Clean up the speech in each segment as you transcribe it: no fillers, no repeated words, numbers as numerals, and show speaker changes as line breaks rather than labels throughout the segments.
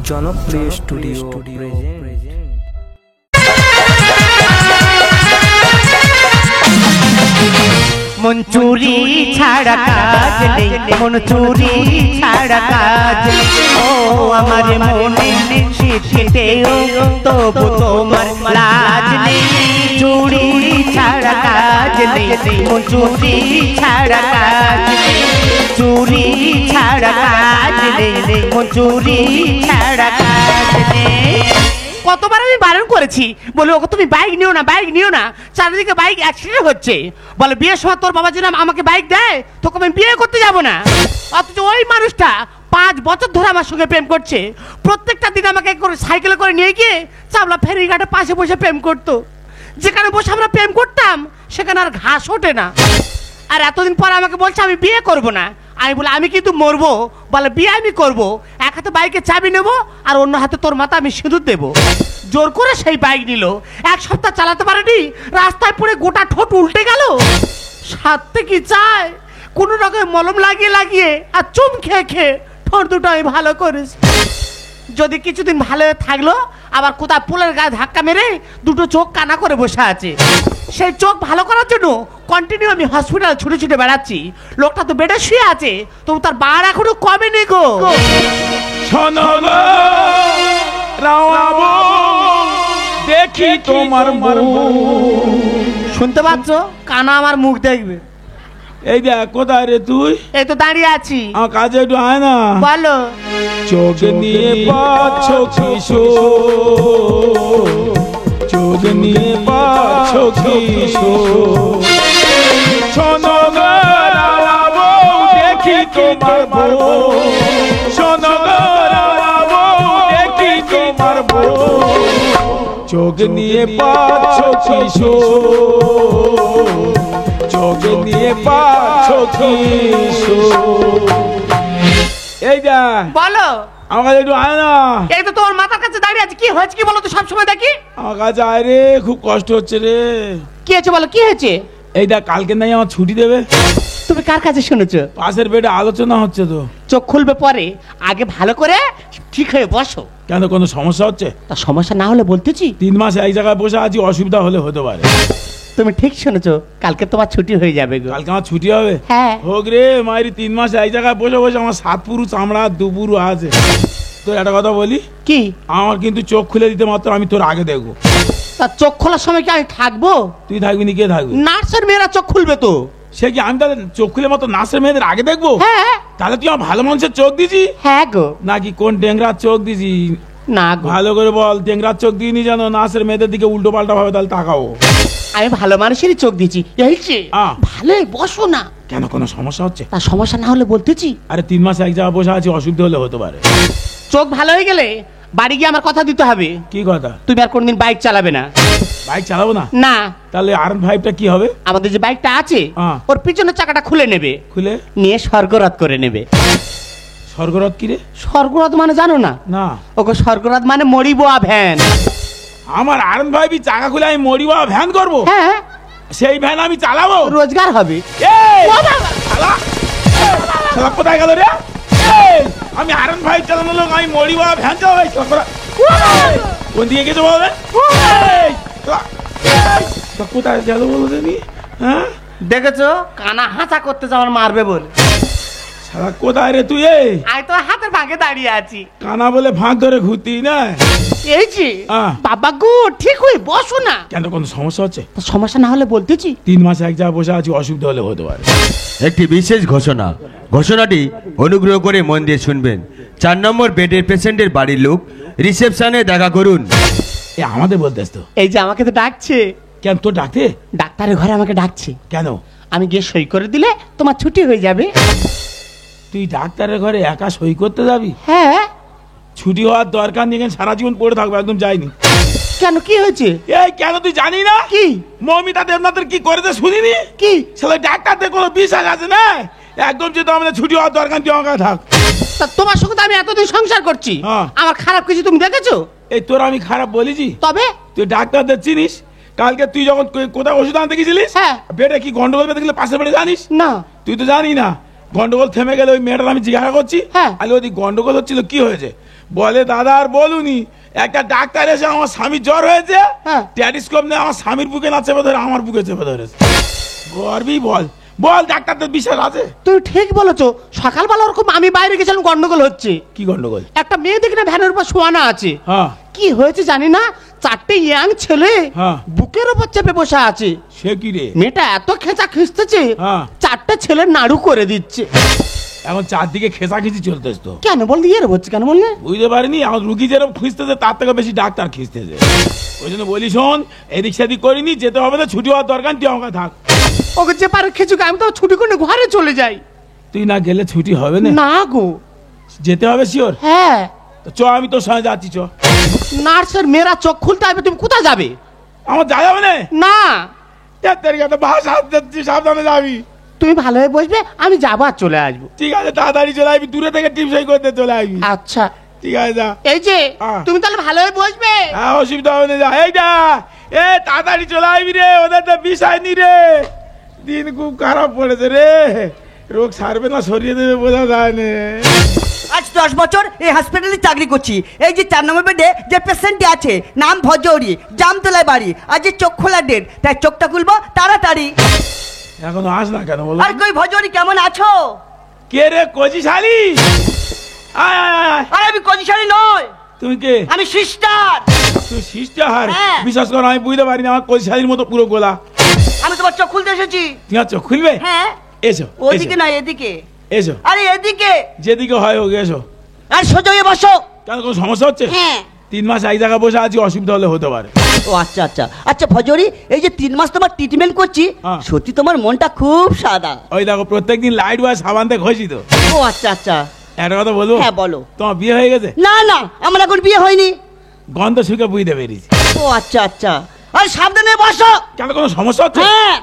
জনপ্রিয় studio present.
মন চুরি ছাড়া কাজ নেই, মন চুরি ছাড়া কাজ নেই। ও আমার মনে শীতেও তবু তোমার লাজ নেই। চুরি ছাড়া কাজ নেই, মন চুরি ছাড়া কাজ নেই। চুরি ছাড়া কাজ নেই, মন চুরি ছাড়া কাজ নেই। কতবার আমি বারণ করেছি, বলে ওকে তুমি বাইক নিও না, বাইক নিও না, চারিদিকে বাইক অ্যাক্সিডেন্ট হচ্ছে। বলে বিয়ের সময় তোর বাবা যেন আমাকে বাইক দেয় তোকে আমি বিয়ে করতে যাব না। অথচ ওই মানুষটা 5 বছর ধরে আমার সঙ্গে প্রেম করছে। প্রত্যেকটা দিন আমাকে করে সাইকেলে করে নিয়ে গিয়ে চাবলা ফেরিঘাটে পাশে বসে প্রেম করতো। যেখানে বসে আমরা প্রেম করতাম সেখানে আর ঘাস ওঠে না। আর এতদিন পর আমাকে বলছে আমি বিয়ে করব না। আমি বলে আমি কিন্তু মরবো। বলে বিয়ে আমি করবো, এক হাতে বাইকের চাবি নেবো আর অন্য হাতে তোর মাথা আমি সিঁদুর দেবো। জোর করে সেই বাইক নিল। 1 সপ্তাহ চালাতে পারেনি, রাস্তায় পড়ে গোটা ঠোঁট উল্টে গেল। সাথে কি চায়, কোনো রকম মলম লাগিয়ে লাগিয়ে আর চুম খেয়ে খেয়ে ঠোঁট দুটো আমি ভালো করিস। যদি কিছুদিন ভালো থাকলো, আবার কোথাও পোলের গায়ে ধাক্কা মেরে দুটো চোখ কানা করে বসে আছে। সেই চোখ ভালো করার জন্য কন্টিনিউ আমি হসপিটাল ছুটে ছুটে বেড়াচ্ছি। লোকটা তো বেডে শুয়ে আছে, তবু তার বার এখনো কমেনি গো।
দেখি তোমার
শুনতে পাচ্ছ? কানা আমার মুখ দেখবে।
এই দেখ কোথায় রে তুই?
এই তো দাঁড়িয়ে আছি।
আমার কাছে একটু আয় না।
বলো।
চোখ নিয়ে পাচ্ছ কিশোর, চোখ নিয়ে পাচ্ছ কিশোর, শোনো গো দেখি তোমার বউ, শোনো গো দেখি তোমার বউ, চোখ নিয়ে পাচ্ছ কিশোর, চোখ নিয়ে পাচ্ছ কিশোর। এই যা
বলো।
আমার কাছে একটু আয় না।
এই তো তোমার মাথার কাছে দাঁড়িয়ে আছে। কি হয়েছে কি বলো তো, সবসময় দেখি।
আমার কাছে আয় রে, খুব কষ্ট হচ্ছে রে।
কি হয়েছে বলো, কি হয়েছে?
এই দেখ কালকে নাই আমার ছুটি দেবে।
তুমি কার কাছে শুনেছো?
পাশের বেডে আলোচনা হচ্ছে তো।
চোখ খুলবে পরে, আগে ভালো করে ঠিক হয়ে বসো।
কেন কোনো সমস্যা হচ্ছে?
তা সমস্যা না হলে বলতেছি।
3 মাস এক জায়গায় বসে আছি, অসুবিধা হলে হতে পারে।
তুমি ঠিক শুনেছো, কালকে তোমার ছুটি হয়ে যাবে গো।
কালকে আমার ছুটি হবে?
হ্যাঁ।
হোক রে মায়ের, 3 মাস এক জায়গায় বসে বসে আমার 7 পুরু চামড়া 2 পুরু আছে। তোর একটা কথা বলি
কি?
আমার কিন্তু চোখ খুলে দিতে মাত্র আমি তোর আগে দেখবো।
তা চোখ খোলার সময় কি আমি থাকবো?
তুই থাকবি না, কে থাকবি?
নার্সের মেয়েরা চোখ খুলবে তো।
সে কি আমি তাদের চোখ খুলে মতো নার্সের মেয়েদের আগে দেখবো?
হ্যাঁ।
তাহলে তুই আমার ভালো মানুষের চোখ দিছি?
হ্যাঁ গো।
নাকি কোন ডেংরার চোখ দিছি?
না গো।
ভালো করে বল, ডেংরার চোখ দিইনি জানো, নার্সের মেয়েদের দিকে উল্টো পাল্টা ভাবে তাহলে তাকাও।
আমি ভালো মানুষেরই চোখ দিচ্ছি। এই যে ভালোই বসো না।
কেন কোনো সমস্যা হচ্ছে?
তা সমস্যা না হলে বলতেছি।
আরে 3 মাস এক জায়গায় বসে আছি, অসুবিধা হলে হতে পারে।
চোখ ভালো হয়ে গেলে বাড়ি গিয়ে আমার কথা দিতে হবে।
কি কথা?
তুমি আর কোনদিন বাইক চালাবে না।
বাইক চালাবো না?
না।
তাহলে R5টা কি হবে?
আমাদের যে বাইকটা আছে ওর পিছনের চাকাটা খুলে নেবে,
খুলে
নিয়ে স্বর্গরাত করে নেবে।
স্বর্গরাত কি রে?
স্বর্গরাত মানে জানো না?
না।
ওকে স্বর্গরাত মানে মরিবোয়া ভ্যান।
আমার R5 চাকা খুলে আমি মরিবা ভ্যান করবো?
হ্যাঁ।
সেই ভ্যান আমি চালাবো?
রোজগার হবে।
কোথায় গেল রে? আমি R5 চালানো লোক, আমি মরিবা ভ্যান চালাই? কোন দিকে গেছে বলবে? কোথায় গেল বলো তুমি? হ্যাঁ
দেখেছো, কানা হাঁচা করতে যাওয়ার মারবে বলে।
সারা কোথায় রে তুই?
আমি তো হাতের ভাগে দাঁড়িয়ে আছি।
কানা বলে ফাঁক ধরে ঘুরতি না?
এই যে বাবা গো, ঠিক হয়ে বসো না।
কেন কোনো সমস্যা হচ্ছে?
সমস্যা না হলে বলতেছি।
3 মাস এক জায়গায় বসে আছি, অসুবিধা হলে হতে পারে।
একটি বিশেষ ঘোষণা। ঘোষণাটি অনুগ্রহ করে মন দিয়ে শুনবেন। 4 নম্বর বেডের পেশেন্টের বাড়ির লোক রিসেপশনে দেখা করুন।
আমাদের বলতেস তো?
এই যে আমাকে তো ডাকছে।
কেন তোর ডাকতে?
ডাক্তারের ঘরে আমাকে ডাকছে।
কেন?
আমি গিয়ে সই করে দিলে তোমার ছুটি হয়ে যাবে।
তুই ডাক্তারের ঘরে একা সই করতে যাবি?
হ্যাঁ।
ছুটি হওয়ার দরকার নেই, সারা জীবন পড়ে থাকবো, একদম যাইনি।
কেন, কি হয়েছে?
এই কেন তুই জানি না?
কি?
মৌমিতা দেবনাথের কি করেছে শুনিনি?
কি?
ছেলে ডাক্তারদের কোনো বিশ্বাস আছে না? একদম যেহেতু আমাদের ছুটি হওয়ার দরকার, তুই আমার কাছে থাক।
তা তোমার সঙ্গে তো আমি এতদিন সংসার করছি, আমার খারাপ কিছু তুমি দেখেছো?
এই তোর আমি খারাপ বলেছি?
তবে
তুই ডাক্তারদের চিনিস? কালকে তুই যখন কোথায় ওষুধ আনতে গেছিলিস, বেডে কি গন্ডগোল বেঁধে গেলে পাশের বেডে জানিস
না?
তুই তো জানি না। গন্ডগোল থেমে গেলে ওই মেয়েটার আমি জিজ্ঞাসা করছি, আরে ওই গন্ডগোল হচ্ছিল কি হয়েছে, বলে দাদা আর বলুনি, একটা ডাক্তার এসে আমার স্বামীর জ্বর হয়েছে,
হ্যাঁ।
টেলিস্কোপ নিয়ে আমার স্বামীর বুকে না চেপে ধরে আমার বুকে চেপে ধরেছে। গর্বই বল বল, ডাক্তারদের বিশ্বাস আছে?
তুই ঠিক বলেছো, সকালবেলা ওরকম আমি বাইরে গেছিলাম, গন্ডগোল হচ্ছে।
কি গন্ডগোল?
একটা মেয়ে দেখি না ভ্যানের উপর শোয়ানো আছে।
হ্যাঁ।
কি হয়েছে জানি না, 4টে ইয়াং ছেলে
হ্যাঁ।
বুকের উপর চেপে বসে আছে।
সে কি রে?
মেয়েটা এত খেঁচা খিস্তেছে,
হ্যাঁ।
4টে ছেলে নাড়ু করে দিচ্ছে।
এখন চারদিকে খেসাখিচি চলতেছে তো।
কেন বললি এর হচ্ছে কেন বললে?
বুঝতে পারিনি, আমার রুগী যেরকম খুঁজতেছে তার থেকে বেশি ডাক্তার খিঁজতেছে। ওই জন্য বলি শোন, এদিক সেদিক করিনি, যেতে হবে না, ছুটি হওয়ার দরকার, তুই আমাকে থাক।
ওকে যে পারে খেচুকে, আমি তো ছুটি করে ঘরে চলে যাই।
তুই না গেলে ছুটি হবে না।
না গো,
যেতে হবে শিওর?
হ্যাঁ।
তো চ, আমি তোর সঙ্গে যাচ্ছি, চ।
নার্সের মেয়েরা চোখ খুলতে হবে, তুমি কোথায় যাবে?
আমার যা যাবে না।
না,
সাবধানে যাবি।
তুমি ভালোভাবে বসবে, আমি যাবো আর চলে আসবো।
ঠিক আছে, তাড়াতাড়ি চলে আসবি, দূরে থেকে টিপসাই করতে চলে আসবি।
আচ্ছা
ঠিক আছে, যা।
এই যে
হ্যাঁ।
তুমি তাহলে ভালোভাবে বসবে।
হ্যাঁ, অসুবিধা হবে না, যা। এইটা এ তাড়াতাড়ি চলে আসবি রে, ওদের তো বিষয় নি রে। দিন খুব খারাপ পড়েছে রে, রোগ সারবে না সরিয়ে দেবে বোঝা যায় না।
আজ 10 বছর এই হসপিটালে চাকরি করছি। এই যে 4 নম্বর বেডে যে পেশেন্টটি আছে, নাম ভজৌরি, জামতলায় বাড়ি। আজ যে চোখ খোলা ডেট, তাই চোখটা খুলবো তাড়াতাড়ি।
এখনো আস না কেন বলো?
আর কই ভজৌরি, কেমন আছো?
কে রে কচি শালি? আয় আয় আয়, আয়।
আর আমি কজিশালী নয়,
তুমি কে?
আমি সিস্টার।
তুই সিস্টার?
হ্যাঁ।
বিশ্বাস করো, আমি বুঝতে পারিনি, আমার কচি শালির মতো পুরো গোলা।
আমি তোমার চোখ খুলতে এসেছি।
ঠিক আছে, খুলবে?
হ্যাঁ।
এসো
ওদিকে না, এদিকে।
এসো,
আরে এদিকে।
যেদিকে হয় হোক, এসো।
আর সোজা হয়ে বসো।
কেন, কোনো সমস্যা হচ্ছে?
হ্যাঁ।
3 মাস এক জায়গায় বসে আছি, অসুবিধা হলে হতে পারে।
ও আচ্ছা আচ্ছা আচ্ছা ভজৌরি, এই যে 3 মাস তোমার ট্রিটমেন্ট করছি,
হ্যাঁ।
সত্যি তোমার মনটা খুব সাদা।
ওই দেখো, প্রত্যেকদিন লাইট বা সাবান দিয়ে ঘষি তো।
ও আচ্ছা আচ্ছা।
একটা কথা বলবো?
হ্যাঁ বলো।
তোমার বিয়ে হয়ে গেছে?
না না, আমার এখন বিয়ে হয়নি।
গন্ধ শুকে বুঝতে পেরেছি।
ও আচ্ছা আচ্ছা। আর সাবধানে বসো।
কেন, কোনো সমস্যা হচ্ছে?
হ্যাঁ।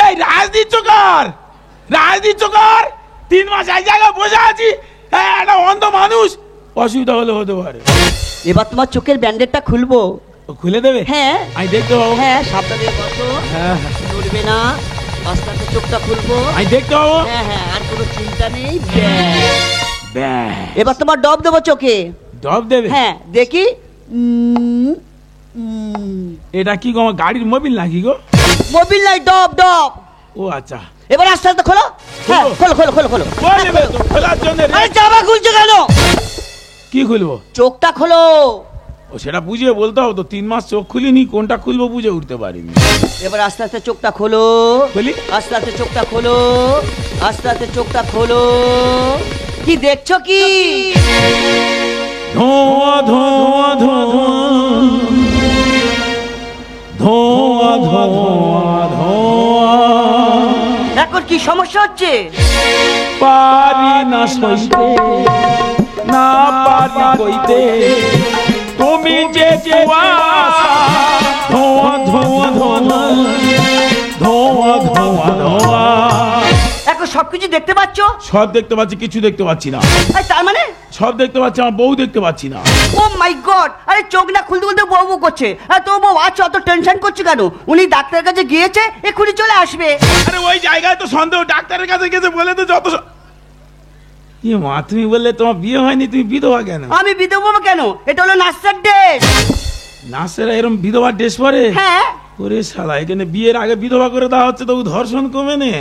এই রাজনীতি চোকার, রাজনীতি চোকার, 3 মাস এক জায়গায় বসে আছি, হ্যাঁ, একটা অন্ধ মানুষ, অসুবিধা হলে হতে পারে।
এবার তোমার চোখের ব্যান্ডেডটা খুলবো।
ও খুলে দেবে?
হ্যাঁ।
আমি দেখতে পাবো?
হ্যাঁ, সাবধানে বসো।
হ্যাঁ, হ্যাঁ।
নড়বে না, আস্তে আস্তে চোখটা খুলবো।
আমি দেখতে পাবো?
হ্যাঁ হ্যাঁ, আর কোনো চিন্তা নেই। ব্যাস।
ব্যাস।
এবার তোমার ডব দেবো চোখে।
ডব দেবে?
হ্যাঁ, দেখি। উম, উম।
এটা কি গো, আমার গাড়ির মোবিল নাকি গো?
মোবিল নাই, ডব ডব।
ও আচ্ছা।
এবার আস্তে আস্তে খোলো। হ্যাঁ, খোলো খোলো খোলো খোলো।
বলে দেবে তো, খোলার জন্য
আরে জামা খুলছো কেন?
কি খুলবো?
চোখটা খোলো।
ও সেটা বুঝিয়ে বলতে হবে তো, 3 মাস চোখ খুলিনি, কোনটা খুলবো বুঝে উঠতে পারিনি।
এবার আস্তে আস্তে চোখটা খোলো।
খুলি?
আস্তে আস্তে চোখটা খোলো। আস্তে আস্তে চোখটা খোলো। কি দেখছো কি?
ধোঁয়া ধোঁয়া ধোঁয়া ধোঁয়া ধোঁয়া ধোঁয়া,
এখন কি সমস্যা হচ্ছে?
পারি না সইতে, না পারি কইতে, তুমি যে কুয়াশা, ধোঁয়া ধোঁয়া ধোঁয়া ধোঁয়া ধোঁয়া ধোঁয়া।
এখন সবকিছু দেখতে পাচ্ছ?
সব দেখতে পাচ্ছি, কিছু দেখতে পাচ্ছি না।
আর তার মানে?
সব দেখতে পাচ্ছি, আমার বউ দেখতে পাচ্ছি না।
ও মাই গড! আরে চোখ না খুলতে খুলতে বউ বউ করছে। আর তো বউ আছো, অত টেনশন করছে কেন? উনি ডাক্তারের কাছে গিয়েছে, এক্ষুনি চলে আসবে।
আরে ওই জায়গায় তো সন্দেহ, ডাক্তারের কাছে গেছে বলে তো যত ইয়ে মা, তুমি বললে তোমার বিয়ে হয়নি, তুমি বিধবা কেন?
আমি বিধবা কেন? এটা হলো নার্সের ড্রেস।
নার্সেরা এরকম বিধবা ড্রেস পরে?
হ্যাঁ।
ওরে শালা, এখানে বিয়ের আগে বিধবা করে দেওয়া হচ্ছে, তবু ধর্ষণ কমে নে।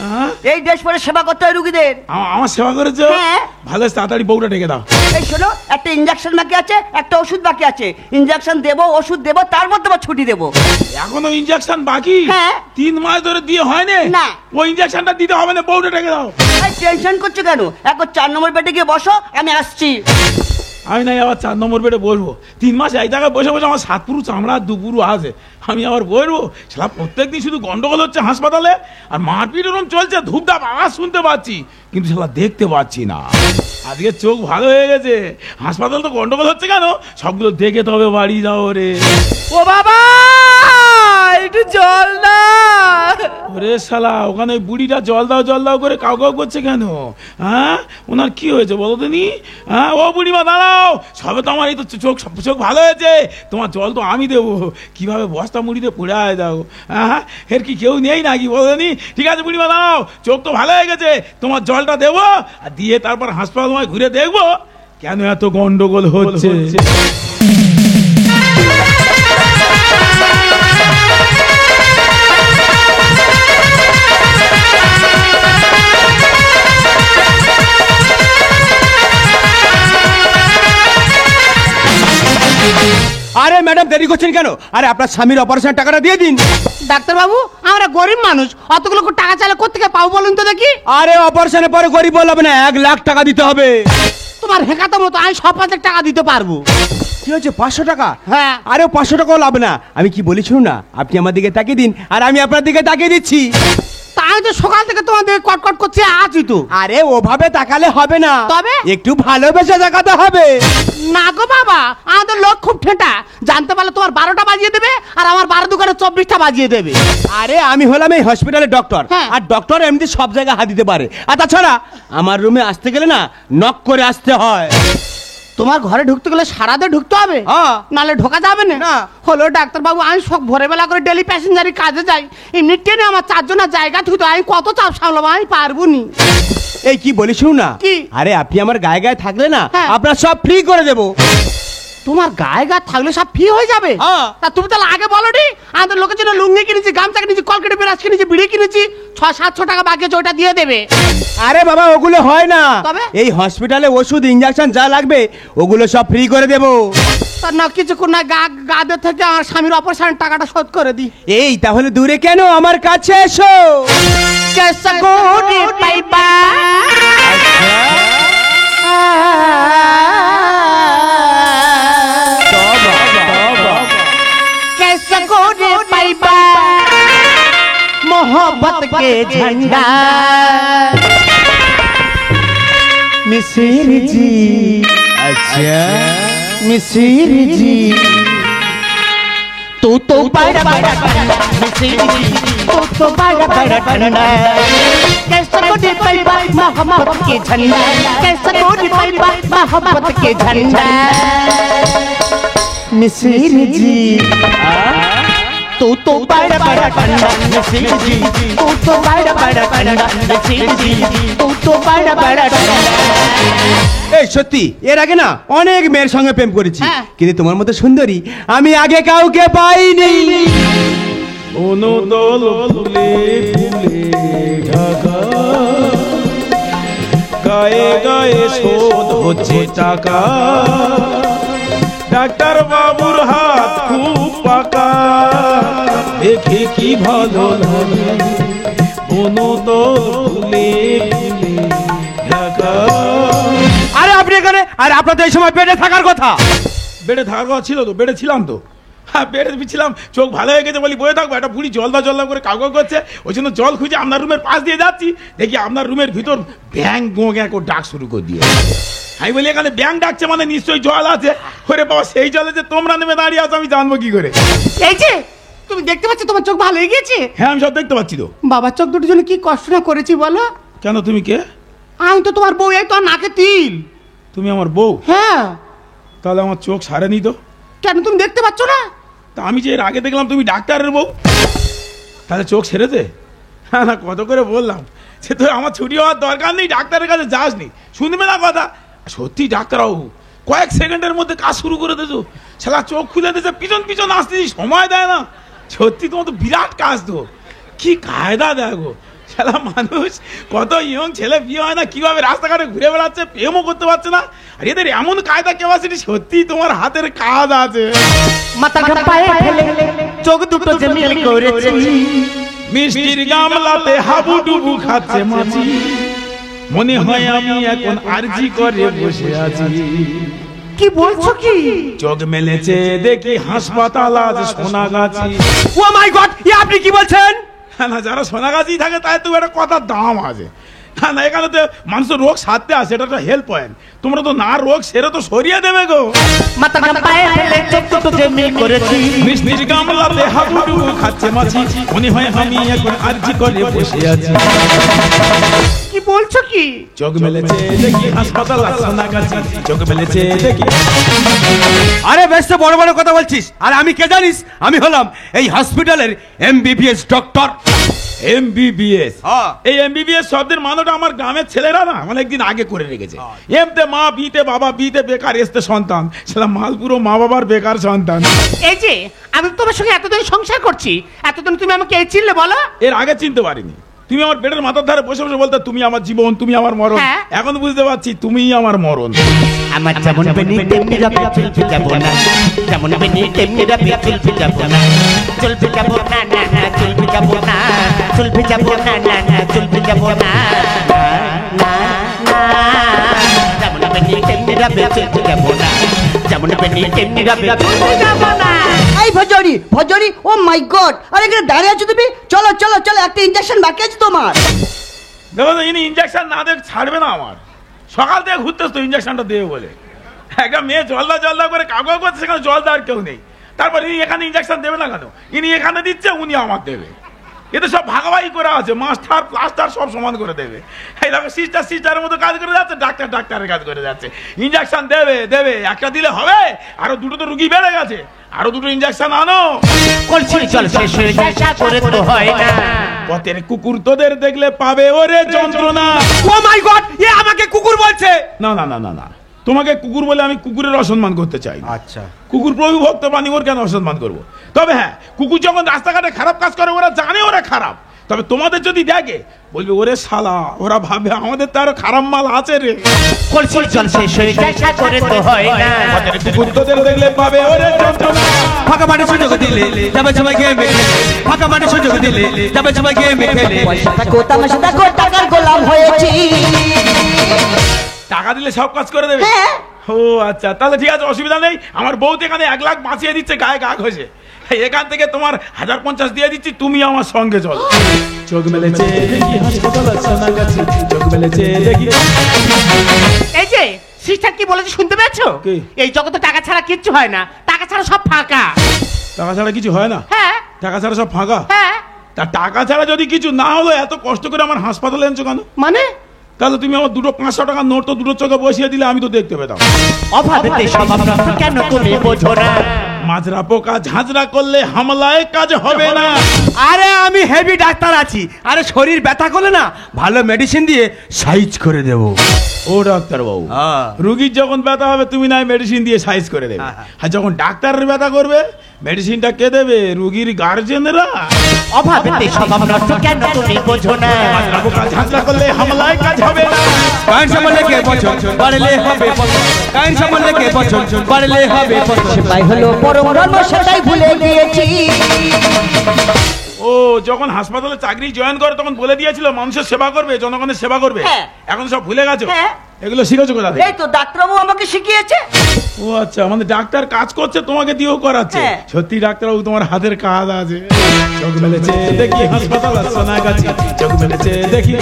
হ্যাঁ?
এই ড্রেস পরে সেবা করতে হয় রুগীদের।
আমার সেবা করেছো?
হ্যাঁ।
ভালো, তাড়াতাড়ি বউটা ডেকে দাও।
এই শোনো, একটা ইনজেকশন বাকি আছে, একটা ওষুধ বাকি আছে। ইনজেকশন দেবো, ওষুধ দেবো, তার মধ্যে আবার ছুটি দেবো।
এখনো ইনজেকশন বাকি?
হ্যাঁ।
3 মাস ধরে দিয়ে হয়নি?
না।
ওই ইনজেকশনটা দিতে হবে না, বউটা ডেকে দাও।
টেনশন করছো কেন? এখন 4 নম্বর বেডে গিয়ে বসো, আমি আসছি।
আমি নাই আবার 4 নম্বর বেডে বলবো? 3 মাস এক জায়গায় বসে বসে আমার 7 পুরু চামড়া 2 পুরু আছে, আমি আবার বলবো? সেটা প্রত্যেকদিন শুধু গন্ডগোল হচ্ছে হাসপাতালে, আর মারপিট ওরকম চলছে, ধূপধাপ আওয়াজ শুনতে পাচ্ছি, কিন্তু সেটা দেখতে পাচ্ছি না। আজকে চোখ ভালো হয়ে গেছে, হাসপাতাল তো গন্ডগোল হচ্ছে কেন, সবগুলো দেখে তবে বাড়ি যাও রে।
ও বাবা, একটু জল না।
ওরে শালা, ওখানে ওই বুড়িটা জল দাও করে কাউ কাউ করছে কেন? হ্যাঁ, ওনার কি হয়েছে বলো তো নি? হ্যাঁ, ও বুড়িমা দাঁড়াও, সবে তো আমার এই তো চোখ ভালো হয়েছে, তোমার জল তো আমি দেবো। কিভাবে বস্তা মুড়িতে পড়ে আয় দাও? হ্যাঁ, এর কি কেউ নেই নাকি বলো নি? ঠিক আছে বুড়িমা দাঁড়াও, চোখ তো ভালো হয়ে গেছে, তোমার জলটা দেবো, আর দিয়ে তারপর হাসপাতাল ঘুরে দেখবো কেন এত গন্ডগোল হচ্ছে?
আরে ম্যাডাম দেরি করছেন কেন? আরে আপনার স্বামীর অপারেশন টাকাটা দিয়ে দিন।
ডাক্তারবাবু, আমরা গরিব মানুষ, অতগুলো টাকা চাইলে কোথেকে পাবো বলুন তো দেখি?
আরে অপারেশনের পরে গরিব বলবে না, 1 লাখ টাকা দিতে হবে।
তোমার হেকাতো মতো আমি 5,000 টাকা দিতে পারবো।
কি হচ্ছে 500 টাকা?
হ্যাঁ।
আরে 500 টাকাও লাভ না, আমি কি বলি শুনুন না, আপনি আমার দিকে তাকিয়ে দিন আর আমি আপনার দিকে তাকিয়ে দিচ্ছি।
তাই তো সকাল থেকে তোমাদের কটকট করছে আছি তো।
আরে ওভাবে তাকালে হবে না,
তবে?
একটু ভালোবেসে তাকাতে হবে।
না গো বাবা, আমাদের লোক খুব ঠেটা, জানতে পারলে তোমার 12টা বাজিয়ে দেবে আর আমার 12 দোকানে 24টা বাজিয়ে দেবে।
আরে আমি হলাম এই হসপিটালের ডক্টর,
হ্যাঁ।
আর ডক্টর এমনি সব জায়গায় হাত দিতে পারে। আর তাছাড়া আমার রুমে আসতে গেলে না নক করে আসতে হয়।
তোমার ঘরে ঢুকতে গেলে সারাতে ঢুকতে হবে,
হ্যাঁ।
নালে ঢোকা যাবে না।
না।
হলো ডাক্তারবাবু, আমি সব ভোরবেলা করে ডেলি প্যাসেঞ্জারি কাজে যাই, এমনি ট্রেনে আমার 4 জনের জায়গা থুতো, আমি কত চাপ সামলাবো, আমি পারবো নি।
এই কি বলি শুনুন না,
কি?
আরে আপনি আমার গায়ে গায়ে থাকলে না,
হ্যাঁ।
আপনার সব ফ্রি করে দেবো।
তোমার গায়ে গা থাকলে সব ফ্রি হয়ে যাবে?
হ্যাঁ।
তা তুমি তাহলে আগে বলো নি, আমাদের লোকের জন্য লুঙ্গি কিনেছি, গামছা কিনেছি, কলকেটে পেঁয়াজ কিনেছি, বিড়ি কিনেছি, 600-700 টাকা বাকি আছে, ওটা দিয়ে দেবে।
আরে বাবা ওগুলো হয় না,
তবে?
এই হসপিটালে ওষুধ ইনজেকশন যা লাগবে ওগুলো সব ফ্রি করে দেবো।
তার না কিছুক্ষণ না গাদের থেকে আমার স্বামীর অপারেশনের টাকাটা শোধ করে দিই।
এই তাহলে দূরে কেন, আমার কাছে এসো।
कैसा गोरी पाइबा कैसा गोरी पाइबा मोहब्बत के झंडा मिसिर जी।
अच्छा
मिसिर जी तू तो बड़ा बड़ा मिसिर जी, तू तो बड़ा बड़ा ठंडा, कैसा कोडी पाइबा मोहब्बत के झंडा, कैसा कोडी पाइबा मोहब्बत के झंडा मिसिर जी। तू तो बड़ा बड़ा ठंडा मिसिर जी, तू तो बड़ा बड़ा ठंडा मिसिर जी, तू तो बड़ा बड़ा ठंडा।
এই সত্যি এর আগে না অনেক মেয়ের সঙ্গে প্রেম করেছি,
হ্যাঁ।
কিন্তু তোমার মতো সুন্দরী আমি আগে কাউকে পাইনি।
অনুদল ফুলে ফুলে ঢাকা, গায়ে গায়ে শোধ হচ্ছে টাকা, ডাক্তার বাবুর হাত খুব পাকা, দেখে কি ভালো লাগে, অনুদল ফুলে ফুলে ঢাকা।
আরে আপনি এখানে, আর আপনাদের এই সময় পেটে থাকার কথা।
বেডে থাকার কথা ছিল তো, বেডে ছিলাম তো, হ্যাঁ বেডে ছিলাম, চোখ ভালো হয়ে গেছে বলি বয়ে থাকবো, একটা বুড়ি জলদা জলদা করে কাউকে করছে, ওই জন্য জল খুঁজে আপনার রুমের পাশ দিয়ে যাচ্ছি, দেখি আপনার রুমের ভিতর ব্যাং গোঁগে করে ডাক শুরু করে দিয়ে। আমি বলি এখানে ব্যাং ডাকছে মানে নিশ্চয়ই জল আছে। ওরে বাবা, সেই জলে যে তোমরা নেমে দাঁড়িয়ে আছো আমি জানবো কি করে?
এই যে তুমি দেখতে পাচ্ছ তোমার চোখ ভালো হয়ে গেছে?
হ্যাঁ আমি সব দেখতে পাচ্ছি তো।
বাবার চোখ দুটোর জন্য কি কষ্ট না করেছি বলো?
কেন তুমি কে?
আমি তো তোমার বউ, এই তো নাকে তিল।
তুমি আমার বউ?
হ্যাঁ।
তাহলে আমার চোখ সারেনি তো।
কেন তুমি দেখতে পাচ্ছ না?
তা আমি যে এর আগে দেখলাম তুমি ডাক্তারের বউ, তাহলে চোখ সেরেছে? হ্যাঁ না, কত করে বললাম সে তো আমার ছুটি হওয়ার দরকার নেই, ডাক্তারের কাছে যাসনি, শুনবে না কথা। সত্যি ডাক্তারবাবু কয়েক সেকেন্ডের মধ্যে কাজ শুরু করে দিয়েছো, শালা চোখ খুলে দিয়েছে, পিছন পিছন আসতে সময় দেয় না। সত্যি তোমার তো বিরাট কাজ, তো কি কায়দা দেখো, শালা মানুষ কত ইয়ং ছেলে বিয়ে হয় না, কিভাবে রাস্তাঘাটে ঘুরে বেড়াচ্ছে, প্রেমও করতে পারছে না, আর এদের এমন কায়দা ক্যাপাসিটি, সত্যি তোমার হাতের কাজ আছে।
মাথাটা পায়ে ফেলে চোখ দুটো যে মিল করেছি,
মিষ্টির গামলাতে হাবুডুবু খাচ্ছে মাছি, মনে হয় আমি এখন আরজি করে বসে আছি।
কি বলছো কি?
চোখ মেলেছে দেখি হাসপাতাল আজ সোনাগাছি।
ও মাই গড, এ আপনি কি বলছেন?
না, যারা সোনাগাছি থাকে তাই তো একটা কথার দাম আছে। না এখানে তো মানুষের রোগ সারতে আসে, এটা একটা হেল্প পয়েন্ট। তোমরা তো না রোগ সেরে তো সরিয়ে দেবে গো।
মাথাটা পায়ে ফেলে চোখ দুটো যে মিল করেছি,
মিষ্টির গামলাতে হাবুডুবু খাচ্ছে মাছি, মনে হয় আমি এখন আরজি করে বসে আছি।
কি বলছো কি?
চোখ মেলেছে দেখি হাসপাতাল আজ সোনাগাছি, চোখ মেলেছে দেখি।
আরে বেশ তো বড় বড় কথা বলছিস, আর আমি কে জানিস? আমি হলাম এই হসপিটালের MBBS ডক্টর।
এমবিবিএস।
হ্যাঁ।
এই এমবিবিএস শব্দের মানেটা আমার গ্রামের ছেলেরা না অনেকদিন আগে করে রেখেছে। এমতে মা, বিতে বাবা, বিতে বেকার, এসতে সন্তান, সেটা মালপুরো মা বাবার বেকার সন্তান।
এই যে আমি তোমার সঙ্গে এতদিন সংসার করছি, এতদিন তুমি আমাকে এই চিনলে বলো?
এর আগে চিনতে পারিনি। তুমি আমার পেটের মাথার ধারে বসে বসে বলতে তুমি আমার জীবন, তুমি আমার মরণ।
হ্যাঁ।
এখন বুঝতে পারছি তুমিই আমার মরণ।
আমার যেমন বেনি তেমনি রবে, চলবে যাব না, যেমন বেনি তেমনি রবে, চলবে যাব না, চলবে যাব না, না না চলবে যাব না, চলবে যাব না, না না চলবে যাব না, না না যেমন বেনি তেমনি রবে, চলবে যাব না, যেমন বেনি তেমনি রবে, চলবে যাব না।
এই ভজরি ভজরি, ও মাই গড, আরে এখানে দাঁড়িয়ে আছো তুমি? চলো চলো চলো, একটা ইনজেকশন বাকি আছে তোমার।
দেখো তো, ইনি ইঞ্জেকশন না দেখ ছাড়বে না আমার। সকাল থেকে ঘুরতেছ তো ইঞ্জেকশনটা দেবে বলে। একটা মেয়ে জলদা জলদা করে কাগজ করছে, সেখানে জল দেওয়ার কেউ নেই। তারপর ইনি এখানে ইঞ্জেকশন দেবে না কেন? ইনি এখানে দিচ্ছে, উনি আমার দেবে। এতে সব ভাগাভাগি করা আছে, মাস্টার প্লাস্টার সব সমান করে দেবে। এই দেখো সিস্টার সিস্টারের মতো কাজ করে যাচ্ছে, ডাক্তার ডাক্তারের কাজ করে যাচ্ছে। ইঞ্জেকশন দেবে দেবে, একটা দিলে হবে? আরো দুটো তো রুগী বেড়ে গেছে, আরো দুটো ইঞ্জেকশন আনো।
কলসি জল শেষ হয়ে যায়, করে তো হয় না।
পথের কুকুর তোদের দেখলে পাবে ওরে যন্ত্রণা।
ও মাই গড, এ আমাকে কুকুর বলছে।
না না না না না, তোমাকে কুকুর বলে আমি কুকুরের অসম্মান করতে চাই না।
আচ্ছা,
কুকুর প্রভু ভক্ত প্রাণী, ওর কেন অসম্মান করবো? তবে হ্যাঁ, কুকুর যখন রাস্তাঘাটে খারাপ কাজ করে ওরা জানে ওরা খারাপ। তবে তোমাদের যদি দেখে বলবে ওরে শালা, ওরা ভাবে আমাদের তো আরো খারাপ মাল আছে রে।
কলসি জল শেষ হয়ে যায়, করে তো হয় না।
পথের কুকুর তোদের দেখলে পাবে ওরে যন্ত্রণা।
ফাঁকা মাঠে সুযোগ দিলে যাবে সবাই গেমে খেলে, ফাঁকা মাঠে সুযোগ দিলে যাবে সবাই গেমে খেলে।
পয়সা থাকো তামাশা থাকো, টাকার গোলাম হয়েছি।
টাকা দিলে সব কাজ করে দেবে?
হ্যাঁ।
ও আচ্ছা, তাহলে ঠিক আছে, অসুবিধা নেই। আমার বউ তো এখানে 1 লাখ বাঁচিয়ে দিচ্ছে গায়ে গা ঘষে। এখান থেকে তোমার 1050 দিয়ে দিচ্ছি, তুমি আমার সঙ্গে চলো। চোখ মেলেছে দেখি হাসপাতাল আছে না কাছে, চোখ মেলেছে দেখি।
এই যে সিস্টার কি বলেছে শুনতে পেয়েছো?
কি?
এই জগতে টাকা ছাড়া কিচ্ছু হয় না, টাকা ছাড়া সব ফাঁকা।
টাকা ছাড়া কিছু হয় না?
হ্যাঁ
টাকা ছাড়া সব ফাঁকা?
হ্যাঁ।
তা টাকা ছাড়া যদি কিছু না হলো, এত কষ্ট করে আমার হাসপাতালে এনেছো কেন?
মানে
তাহলে তুমি আমার দুটো 500 টাকার নোট তো দুটো চোখে বসিয়ে দিলে আমি তো দেখতে পেতাম।
অভাবেতে স্বভাব নষ্ট, কেন তুমি বোঝো না?
মাজরা পোকা ঝাঁঝরা করলে হামলায় কাজ হবে না।
আরে আমি হেভি ডাক্তার আছি, আরে শরীর ব্যথা করলে না ভালো মেডিসিন দিয়ে সাইজ করে দেব।
ও ডাক্তার বাবু,
হ্যাঁ।
রুগীর যখন ব্যথা হবে তুমি নাই মেডিসিন দিয়ে সাইজ করে দেবে, আর যখন ডাক্তারের ব্যথা করবে মেডিসিনটা কে দেবে? রুগীর গার্জেনরা।
অভাবেতে স্বভাব নষ্ট, কেন তুমি বোঝো না?
মাজরা পোকা ঝাঁঝরা করলে হামলায় কাজ হবে না।
কাইন সামনে কে বছর বাড়লে হবে পছন্দ, কাইন সামনে কে বছর বাড়লে হবে পছন্দ।
সেটাই হলো পরম ধর্ম, সেটাই ভুলে গিয়েছি।
ও যখন হাসপাতালে চাকরি জয়েন করে তখন বলে দিয়েছিল মানুষের সেবা করবে, জনগণের সেবা করবে।
হ্যাঁ।
এখন সব ভুলে গেছো?
হ্যাঁ।
এগুলো শিখেছো কোথা থেকে?
এই তো ডাক্তারবাবু আমাকে শিখিয়েছে।
ও আচ্ছা, মানে ডাক্তার কাজ করছে তোমাকে দিয়েও করাচ্ছে।
হ্যাঁ।
সত্যি ডাক্তারবাবু তোমার হাতের কাজ আছে। চোখ মেলেছে দেখি হাসপাতাল আছে না কাছে, চোখ মেলেছে দেখি।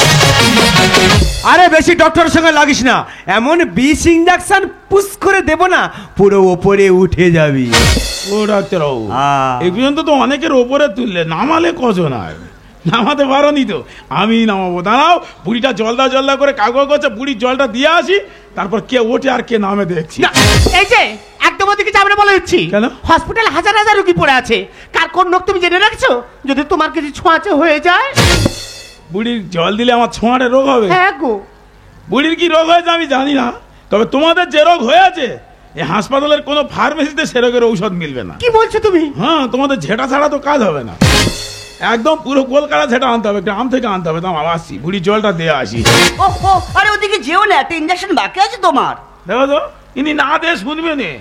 আরে বেশি ডক্টরের সঙ্গে লাগিস না, এমন বিষ ইঞ্জেকশন পুশ করে দেব না পুরো ওপরে উঠে যাবি।
ও ডাক্তারবাবু,
হ্যাঁ।
এই পর্যন্ত তো অনেকের ওপরে তুললে, নামালে কজন আর? নামাতে পারোনি তো, আমি নামাবো। দাঁড়াও, বুড়িটা জলদা জলদা করে কাগজ করছে, বুড়ির জলটা দিয়ে আসি, তারপর কে ওঠে আর কে নামে দেখছি।
না, এই যে একদম ওদিকে যাবে না বলে দিচ্ছি।
কেন?
হসপিটালে হাজার হাজার রোগী পড়ে আছে, কার কোন রোগ তুমি জেনে রাখছো? যদি তোমার কিছু ছোঁয়াচে হয়ে যায়।
বুড়ির জল দিলে আমার ছোঁয়াটে রোগ হবে?
হ্যাঁ গো।
বুড়ির কি রোগ হয়েছে আমি জানি না, তবে তোমাদের যে রোগ হয়েছে এই হাসপাতালের কোনো ফার্মেসিতে সে রোগের ঔষধ মিলবে না।
কি বলছো তুমি?
হ্যাঁ, তোমাদের ঝেঁটা ছাড়া তো কাজ হবে না, একদম পুরো কলকাতা ঝেঁটা আনতে হবে, গ্রাম থেকে আনতে হবে। তাও আসছি, বুড়ির জলটা দিয়ে আসি।
ও আরে ওদিকে যেও না, একটা ইনজেকশন বাকি আছে তোমার।
দেখো তো, ইনি না দিয়ে শুনবে নে,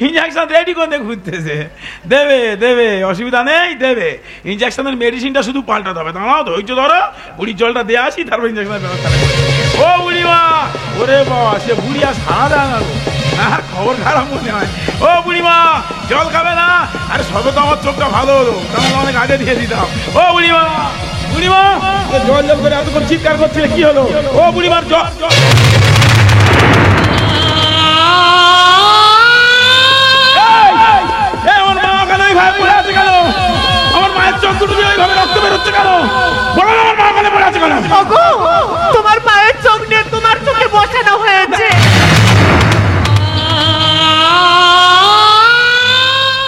ইঞ্জেকশন রেডি করে ঘুরতেছে। দেবে দেবে, অসুবিধা নেই, দেবে। ইঞ্জেকশনের মেডিসিনটা শুধু পাল্টাতে হবে। দাঁড়াও, ধৈর্য ধরো, বুড়ির জলটা দিয়ে আসি, তারপর ইঞ্জেকশনের ব্যবস্থা করবো। ও বুড়িমা, ওরে বাবা, সে বুড়ি আর সারা দেয় না গো। হ্যাঁ, খবর খারাপ মনে হয়। ও বুড়িমা, জল খাবে না? আরে সবে তো আমার চোখটা ভালো হলো, তাহলে অনেক আগে দিয়ে দিতাম। ও বুড়িমা, বুড়িমা, জল জল করে এতক্ষণ চিৎকার করছিলে, কি হলো? ও বুড়িমার জল। আমার মা ওখানে ওইভাবে পড়ে আছে কেন? আমার মায়ের চোখ দুটো দিয়ে ওইভাবে রক্ত বেরোচ্ছে কেন? বলো না, আমার মা ওখানে পড়ে আছে কেন?
ওগো, তোমার মায়ের চোখ নিয়ে তোমার চোখে বসানো হয়েছে।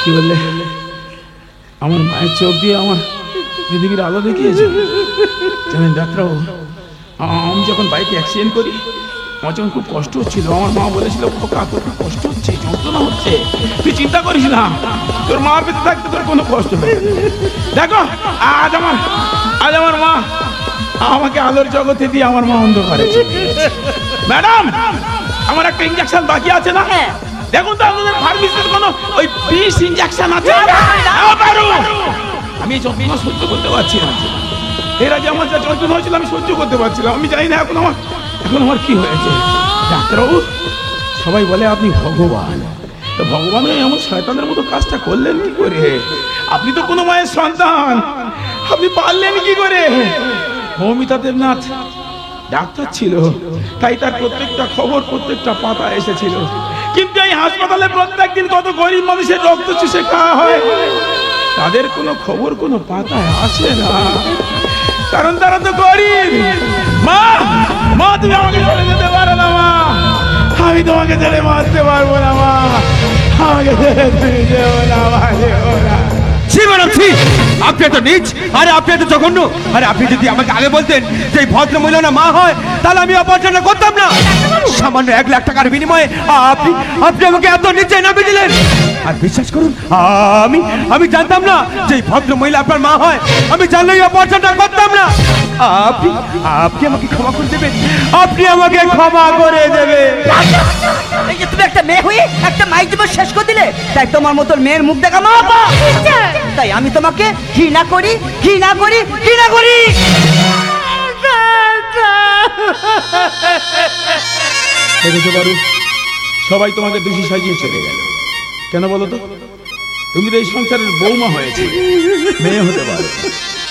কি বললে? আমার মায়ের চোখ দিয়ে আমার এদিকের আলো দেখিয়েছে। জানেন ডাক্তারবাবু, আমি যখন বাইকে অ্যাক্সিডেন্ট করি আমার যখন খুব কষ্ট হচ্ছিল, আমার মা বলেছিল খোকা তোর কষ্ট হচ্ছে, যন্ত্রণা হচ্ছে, তুই চিন্তা করিস না, তোর মা বেঁচে থাকতে তোর কোনো কষ্ট হবে। দেখো আজ আমার মা আমাকে আলোর জগতে দিয়ে আমার মা অন্ধকারে। ম্যাডাম আমার একটা ইঞ্জেকশন বাকি আছে না? দেখুন তো আপনাদের ফার্মেসির কোনো ওই বিষ ইঞ্জেকশন আছে? আমি এই যন্ত্রণা সহ্য করতে পারছি না। এর আগে আমার যা যন্ত্রণা হয়েছিল আমি সহ্য করতে পারছিলাম। আমি জানি না এখন আমার কি হয়েছে। ডাক্তারবাবু সবাই বলে আপনি ভগবান, তো ভগবান এমন শয়তানের মতো কাজটা করলেন কি করে? আপনি তো কোনো মায়ের সন্তান, আপনি পারলেন কি করে? মৌমিতা দেবনাথ ডাক্তার ছিল, তাই তার প্রত্যেকটা খবর প্রত্যেকটা পাতা এসেছিল। কিন্তু এই হাসপাতালে প্রত্যেকদিন কত গরিব মানুষের রক্ত চুষে খাওয়া হয়, তাদের কোনো খবর কোনো পাতায় আসে না, কারণ তারা তো গরিব। মা মা তুমি আমাকে ছেড়ে যেতে পারো না মা, আমি তোমাকে ছেড়ে মারতে পারবো না মা, আমাকে ছেড়ে তুমি যেও না মা, যেও না।
আপনি এত নীচ, আরে আপনি এত জঘন্য। আরে আপনি যদি আমাকে আগে বলতেন যে এই ভদ্র মহিলা না মা হয়, তাহলে আমি অপারেশনটা করতাম না। সামান্য 1 লাখ টাকার বিনিময়ে আপনি আমাকে এত নিচে নামিয়ে দিলেন। আর বিশ্বাস করুন, আমি জানতাম না যে এই ভদ্র মহিলা আপনার মা হয়। আমি জানলেই অপারেশনটা করতাম না। আপনি আমাকে ক্ষমা করে দেবেন, আপনি আমাকে ক্ষমা করে দেবেন।
এই যে তুমি একটা মেয়ে হয়ে একটা মায়ের জীবন শেষ করে দিলে, তাই তোমার মতন মেয়ের মুখ দেখা মা, তাই আমি তোমাকে ঘৃণা করি।
দেখেছো বারু, সবাই তোমাকে দোষী সাজিয়ে চলে গেল। কেন বলো তো? তুমি তো এই সংসারের বৌমা হয়েছে, মেয়ে হতে পারো।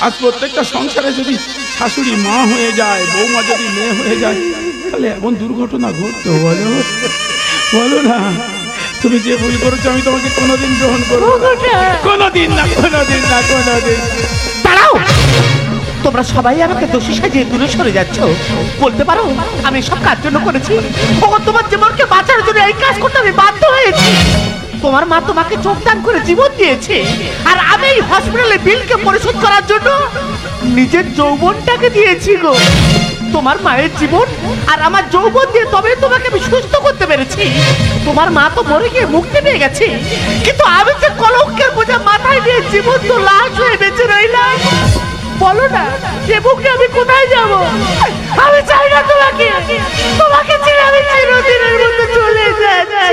আজ প্রত্যেকটা সংসারে যদি শাশুড়ি মা হয়ে যায়, বৌমা যদি মেয়ে হয়ে যায়, তাহলে এমন দুর্ঘটনা ঘটতো? বলো না। তুমি যে ভুল করেছো আমি তোমাকে কোনোদিন গ্রহণ করবো না, কোনোদিন না।
দাঁড়াও, তোমরা সবাই আমাকে দোষী সাজিয়ে দূরে সরে যাচ্ছ। বলতে পারো আমি সব কাজ জন্য করেছি? তোমার জীবনকে বাঁচানোর জন্য এই কাজ করতে আমি বাধ্য হয়েছি। তোমার মা তোমাকে যোগদান করে জীবন দিয়েছে, আর আমি এই হসপিটালে বিলকে পরিশোধ করার জন্য নিজের যৌবনটাকে দিয়েছি গো। তোমার মায়ের জীবন আর আমার যৌবন দিয়ে তবে তোমাকে আমি সুস্থ করতে পেরেছি। তোমার মা তো মরে গিয়ে মুক্তি পেয়ে গেছে, কিন্তু আমি যে কলঙ্কের বোঝা মাথায় নিয়ে জীবন তো লাশ হয়ে বেঁচে রইলাম। বলো না, যে মুখে আমি কোথায় যাব? আমি চাই না তোমাকে ছেড়ে আমি চিরদিনের মতো চলে যাচ্ছি।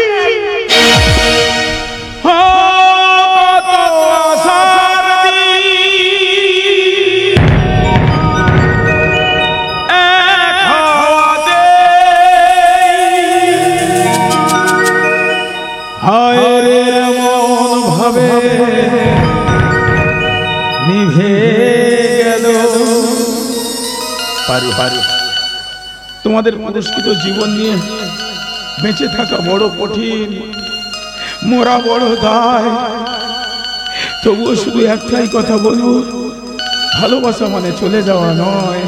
তোমাদের পুরস্কৃত জীবন নিয়ে বেঁচে থাকা বড় কঠিন, মরা বড় দায়। তবুও শুধু একটাই কথা বলবো, ভালোবাসা মানে চলে যাওয়া নয়,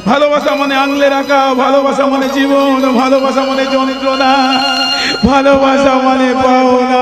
ভালোবাসা মানে আঙলে রাখা, ভালোবাসা মানে জীবন, ভালোবাসা মানে যন্ত্রণা, ভালোবাসা মানে পাওনা।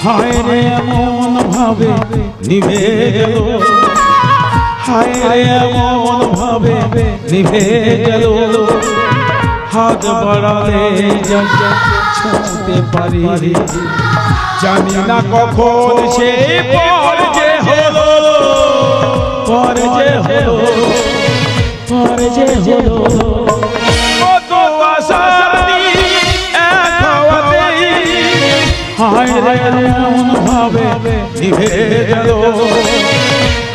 হায় রে এমন ভাবে নিভে গেল, হায় রে এমন ভাবে নিভে গেল, হাত বাড়ালে ছুঁতে পারি, জানি না কখন সে পর যে হলো, কত আশা হায় রে এমন ভাবে নিভে গেল,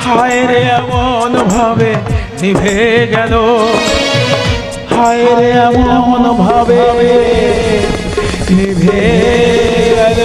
হায় রে এমন ভাবে নিভে গেল, হায় রে এমন ভাবে নিভে গেল।